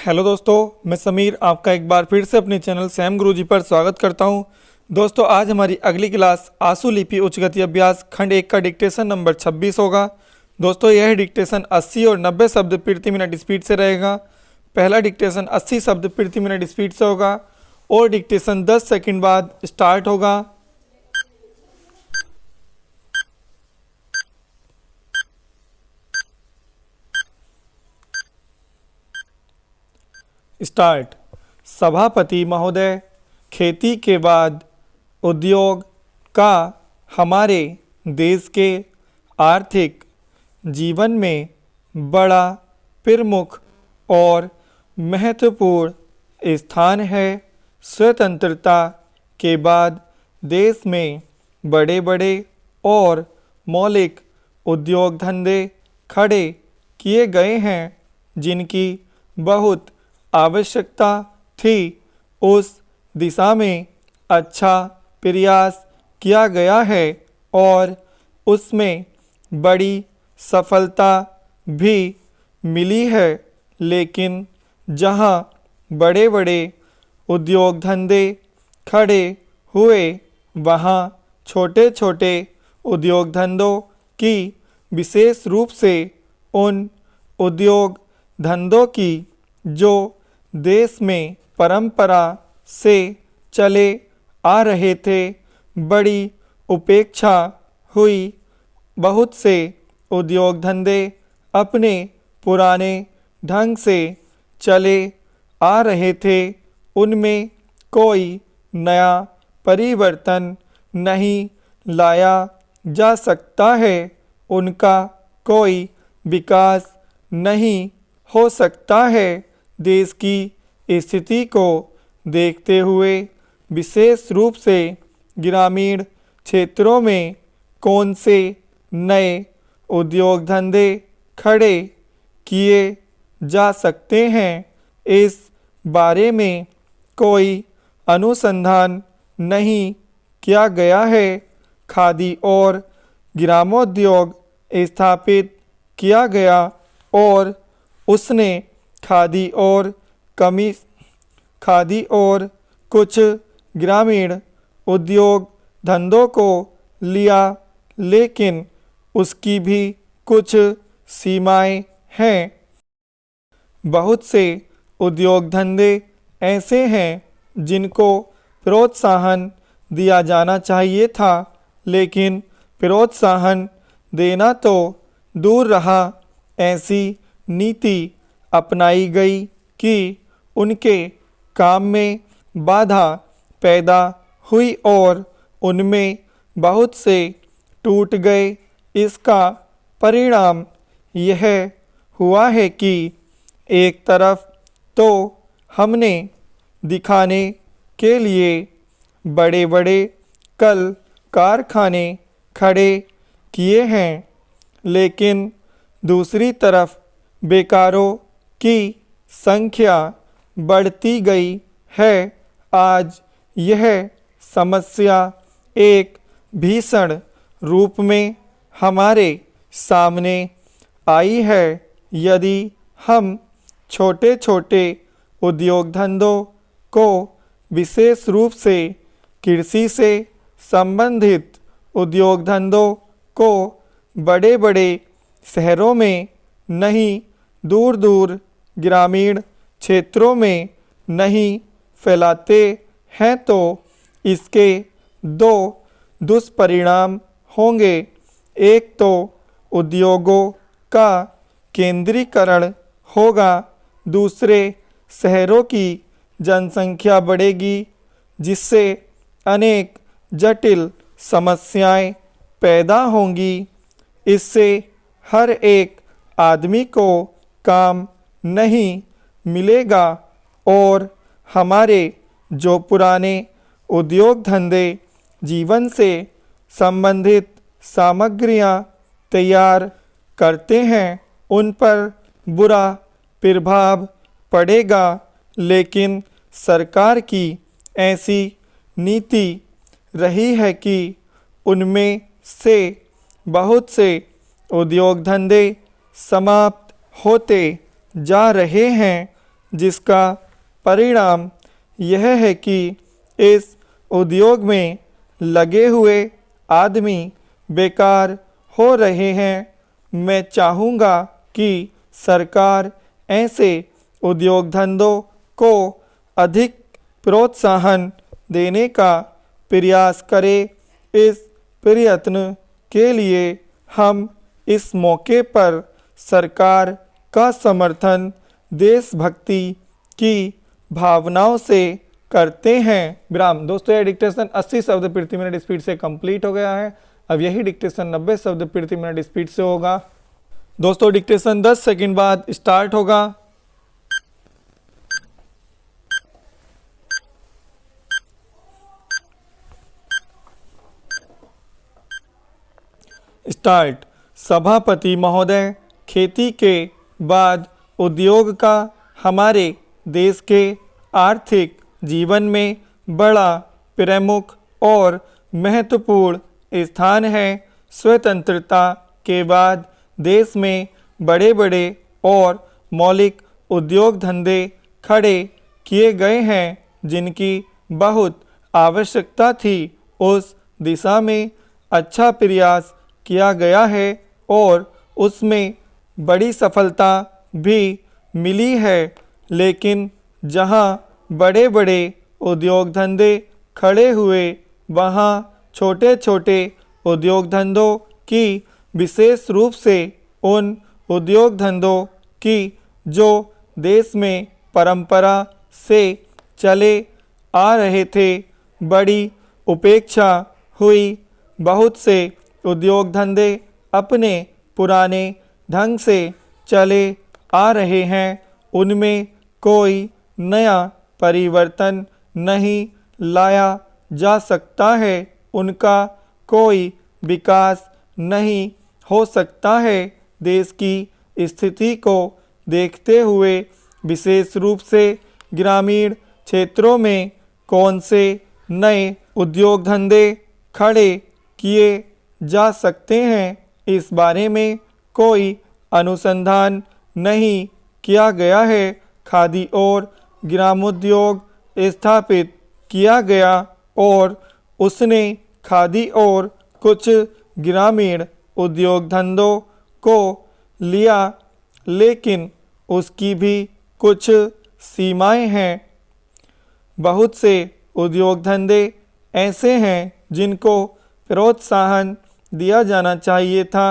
Hello दोस्तों, मैं समीर आपका एक बार फिर से अपने चैनल सैम गुरुजी पर स्वागत करता हूं। दोस्तों, आज हमारी अगली क्लास आंसू लिपि उच्च गति अभ्यास खंड 1 का डिक्टेशन नंबर 26 होगा। दोस्तों, यह डिक्टेशन 80 और 90 शब्द प्रति मिनट स्पीड से रहेगा। पहला डिक्टेशन 80 शब्द प्रति मिनट स्पीड से होगा और डिक्टेशन 10 सेकंड बाद स्टार्ट होगा। स्टार्ट। सभापति महोदय, खेती के बाद उद्योग का हमारे देश के आर्थिक जीवन में बड़ा प्रमुख और महत्वपूर्ण स्थान है। स्वतंत्रता के बाद देश में बड़े बड़े और मौलिक उद्योग धंधे खड़े किए गए हैं जिनकी बहुत आवश्यकता थी। उस दिशा में अच्छा प्रयास किया गया है और उसमें बड़ी सफलता भी मिली है। लेकिन जहां बड़े बड़े उद्योग धंधे खड़े हुए वहां छोटे छोटे उद्योग धंधों की, विशेष रूप से उन उद्योग धंधों की जो देश में परंपरा से चले आ रहे थे, बड़ी उपेक्षा हुई। बहुत से उद्योग धंधे अपने पुराने ढंग से चले आ रहे थे, उनमें कोई नया परिवर्तन नहीं लाया जा सकता है, उनका कोई विकास नहीं हो सकता है। देश की स्थिति को देखते हुए विशेष रूप से ग्रामीण क्षेत्रों में कौन से नए उद्योग धंधे खड़े किए जा सकते हैं, इस बारे में कोई अनुसंधान नहीं किया गया है। खादी और ग्रामोद्योग स्थापित किया गया और उसने खादी और कुछ ग्रामीण उद्योग धंधों को लिया, लेकिन उसकी भी कुछ सीमाएं हैं। बहुत से उद्योग धंधे ऐसे हैं जिनको प्रोत्साहन दिया जाना चाहिए था, लेकिन प्रोत्साहन देना तो दूर रहा, ऐसी नीति अपनाई गई कि उनके काम में बाधा पैदा हुई और उनमें बहुत से टूट गए। इसका परिणाम यह हुआ है कि एक तरफ तो हमने दिखाने के लिए बड़े बड़े कल कारखाने खड़े किए हैं, लेकिन दूसरी तरफ बेकारों की संख्या बढ़ती गई है। आज यह समस्या एक भीषण रूप में हमारे सामने आई है। यदि हम छोटे छोटे उद्योग धंधों को, विशेष रूप से कृषि से संबंधित उद्योग धंधों को बड़े बड़े शहरों में नहीं, दूर दूर ग्रामीण क्षेत्रों में नहीं फैलाते हैं, तो इसके दो दुष्परिणाम होंगे। एक तो उद्योगों का केंद्रीकरण होगा, दूसरे शहरों की जनसंख्या बढ़ेगी, जिससे अनेक जटिल समस्याएं पैदा होंगी। इससे हर एक आदमी को काम नहीं मिलेगा और हमारे जो पुराने उद्योग धंधे जीवन से संबंधित सामग्रियां तैयार करते हैं, उन पर बुरा प्रभाव पड़ेगा। लेकिन सरकार की ऐसी नीति रही है कि उनमें से बहुत से उद्योग धंधे समाप्त होते जा रहे हैं। जिसका परिणाम यह है कि इस उद्योग में लगे हुए आदमी बेकार हो रहे हैं। मैं चाहूँगा कि सरकार ऐसे उद्योग धंधों को अधिक प्रोत्साहन देने का प्रयास करे। इस प्रयत्न के लिए हम इस मौके पर सरकार का समर्थन देशभक्ति की भावनाओं से करते हैं। विराम। दोस्तों यह डिक्टेशन 80 शब्द प्रति मिनट स्पीड से कंप्लीट हो गया है। अब यही डिक्टेशन 90 शब्द प्रति मिनट स्पीड से होगा। दोस्तों डिक्टेशन 10 सेकंड बाद स्टार्ट होगा। स्टार्ट। सभापति महोदय, खेती के बाद उद्योग का हमारे देश के आर्थिक जीवन में बड़ा प्रमुख और महत्वपूर्ण स्थान है। स्वतंत्रता के बाद देश में बड़े बड़े और मौलिक उद्योग धंधे खड़े किए गए हैं, जिनकी बहुत आवश्यकता थी। उस दिशा में अच्छा प्रयास किया गया है और उसमें बड़ी सफलता भी मिली है। लेकिन जहां बड़े बड़े उद्योग धंधे खड़े हुए, वहां छोटे छोटे उद्योग धंधों की, विशेष रूप से उन उद्योग धंधों की जो देश में परंपरा से चले आ रहे थे, बड़ी उपेक्षा हुई। बहुत से उद्योग धंधे अपने पुराने ढंग से चले आ रहे हैं, उनमें कोई नया परिवर्तन नहीं लाया जा सकता है, उनका कोई विकास नहीं हो सकता है। देश की स्थिति को देखते हुए विशेष रूप से ग्रामीण क्षेत्रों में कौन से नए उद्योग धंधे खड़े किए जा सकते हैं, इस बारे में कोई अनुसंधान नहीं किया गया है। खादी और ग्रामोद्योग स्थापित किया गया और उसने खादी और कुछ ग्रामीण उद्योग धंधों को लिया, लेकिन उसकी भी कुछ सीमाएं हैं। बहुत से उद्योग धंधे ऐसे हैं जिनको प्रोत्साहन दिया जाना चाहिए था,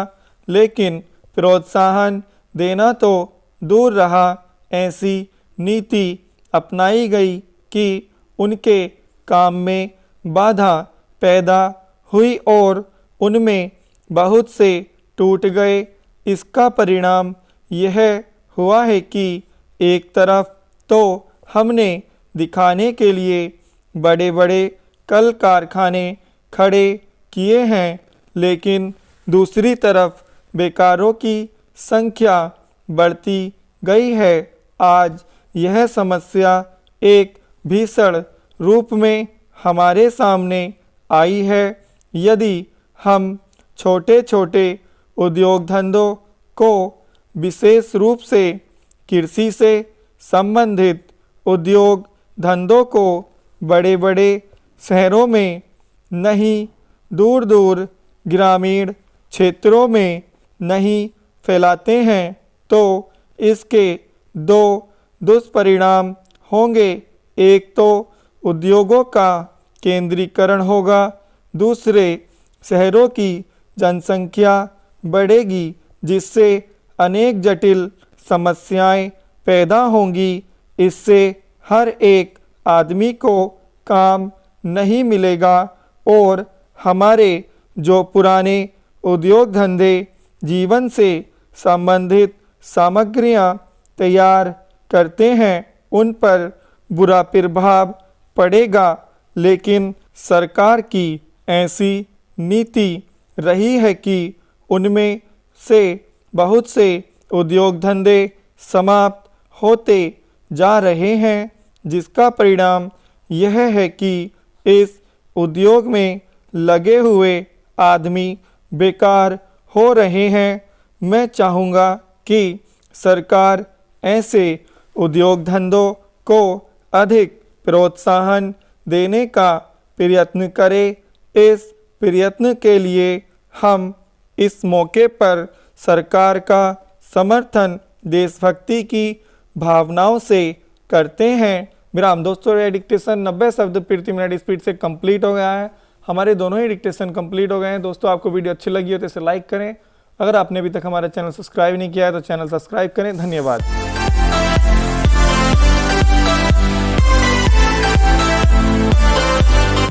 लेकिन प्रोत्साहन देना तो दूर रहा, ऐसी नीति अपनाई गई कि उनके काम में बाधा पैदा हुई और उनमें बहुत से टूट गए। इसका परिणाम यह हुआ है कि एक तरफ तो हमने दिखाने के लिए बड़े बड़े कल कारखाने खड़े किए हैं, लेकिन दूसरी तरफ बेकारों की संख्या बढ़ती गई है। आज यह समस्या एक भीषण रूप में हमारे सामने आई है। यदि हम छोटे छोटे उद्योग धंधों को, विशेष रूप से कृषि से संबंधित उद्योग धंधों को बड़े बड़े शहरों में नहीं, दूर दूर ग्रामीण क्षेत्रों में नहीं फैलाते हैं, तो इसके दो दुष्परिणाम होंगे। एक तो उद्योगों का केंद्रीकरण होगा, दूसरे शहरों की जनसंख्या बढ़ेगी, जिससे अनेक जटिल समस्याएं पैदा होंगी। इससे हर एक आदमी को काम नहीं मिलेगा और हमारे जो पुराने उद्योग धंधे जीवन से संबंधित सामग्रियां तैयार करते हैं, उन पर बुरा प्रभाव पड़ेगा। लेकिन सरकार की ऐसी नीति रही है कि उनमें से बहुत से उद्योग धंधे समाप्त होते जा रहे हैं, जिसका परिणाम यह है कि इस उद्योग में लगे हुए आदमी बेकार हो रहे हैं। मैं चाहूँगा कि सरकार ऐसे उद्योग धंधों को अधिक प्रोत्साहन देने का प्रयत्न करें। इस प्रयत्न के लिए हम इस मौके पर सरकार का समर्थन देशभक्ति की भावनाओं से करते हैं। विराम। दोस्तों ये डिक्टेशन 90 शब्द प्रति मिनट स्पीड से कंप्लीट हो गया है। हमारे दोनों ही डिक्टेशन कंप्लीट हो गए हैं। दोस्तों आपको वीडियो अच्छी लगी हो तो इसे लाइक करें। अगर आपने अभी तक हमारा चैनल सब्सक्राइब नहीं किया है तो चैनल सब्सक्राइब करें। धन्यवाद।